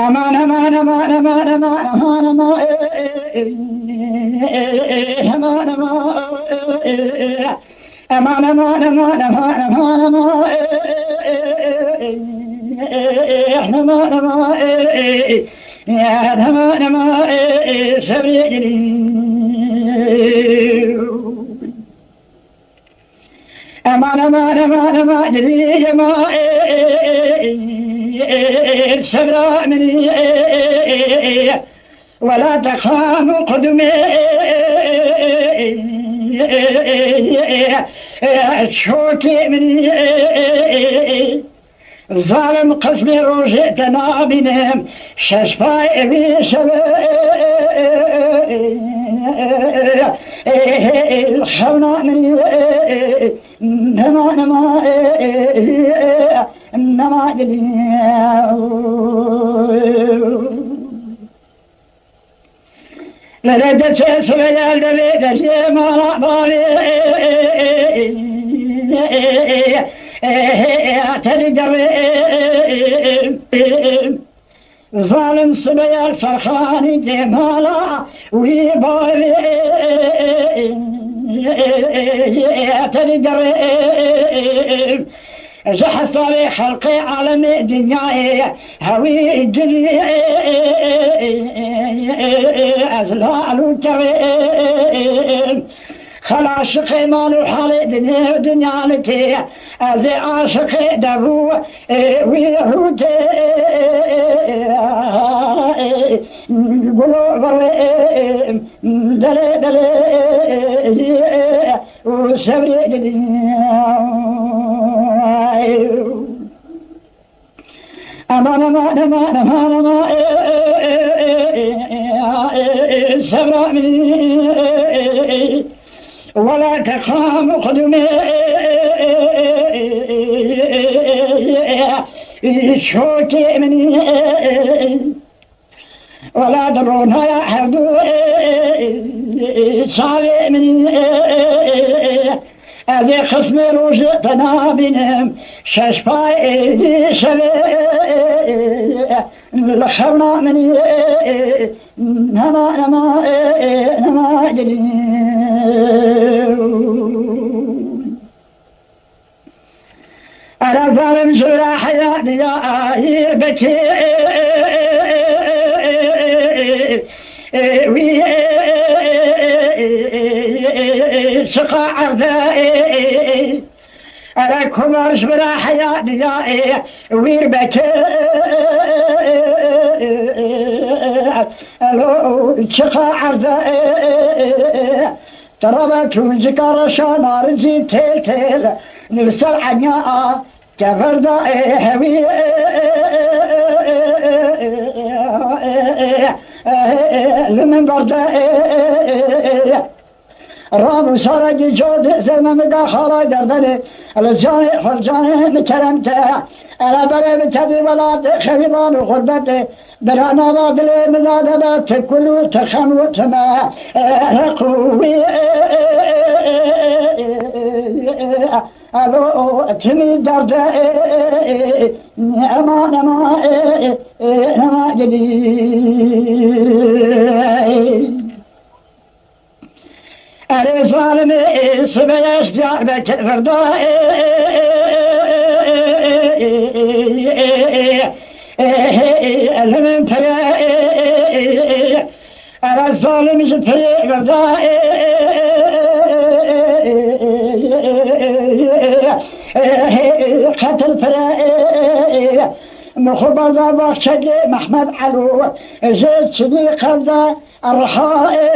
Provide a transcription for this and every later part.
أمان أمان أمان أمان أمان أمان أمان أمان أمان أمان أمان أمان أمان أمان أمان سبري أمان أمان أمان أمان لي ما سبرا مني ولا تخام قدمي شوكي مني ظالم قسمي روجي تنابينهم ششفاي بي الخونا مني نما نما نما لردت سبيل الدبيد جمال بالي ظالم سبيل فرخاني جمالا ويبالي تدري زحف طريق خلقي عالمي دنياي هوي الدنيا أزلال وكريم خلاشقي مالو حالي دنيا ودنيا لكي أذي عاشقي دبو ويهودي قلو بريم دلي دلي وسبري دنيا أمان أمان أمان أمان أمان سبرا مني ولا تقام قدمي شوكي مني ولا درونا يا حدو صالي مني أذي خصمي روجي تنابينهم ششفاي شبي لخونا مني نما نما نما أنا ظالم زرع حياتي يا بكي سقى عردائي أنا كبر زرع حياتي يا ويربكي سقى عردائي تربت وذكر شنار زي تيل تيل نرسل عنيا كفردا هوي لمن بردا رام سرج جود زمن داخل دردني الجاني فرجاني مكرمته أنا بري بتبي ولاد خبيبان وغربتي برانا بادلي مزادات كل تخنوت ما رقوي ألو تمي درد أمان أمان أمان جديد أنا ظالمي سبيش جعبك فردائي لمن فرائي أنا الظالم جبري فردائي قتل فرائي مخبزة بخشقي محمد علو زيت صديق هذا الرحائي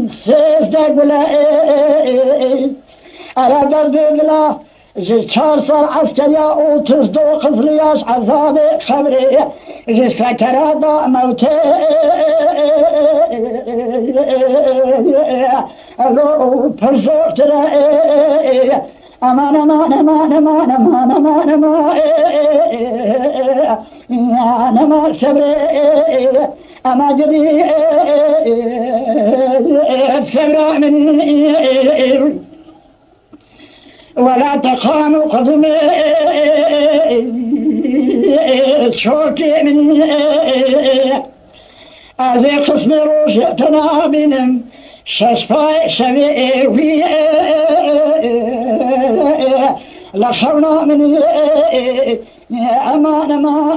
سيس داقلائي على درد الله جي 4 سال عسكرية وتصدق خزلياش عذابي خبري جي سكرات موتي ألو برزوك ترائي أمان أمان أمان أمان أمان أمان أمان أمان سبري أما جدي سبرا مني ولا تقام قدمي شوكي من هذه قسم روشتنا بنم شسباي سبيعي لخرنا من أمان ما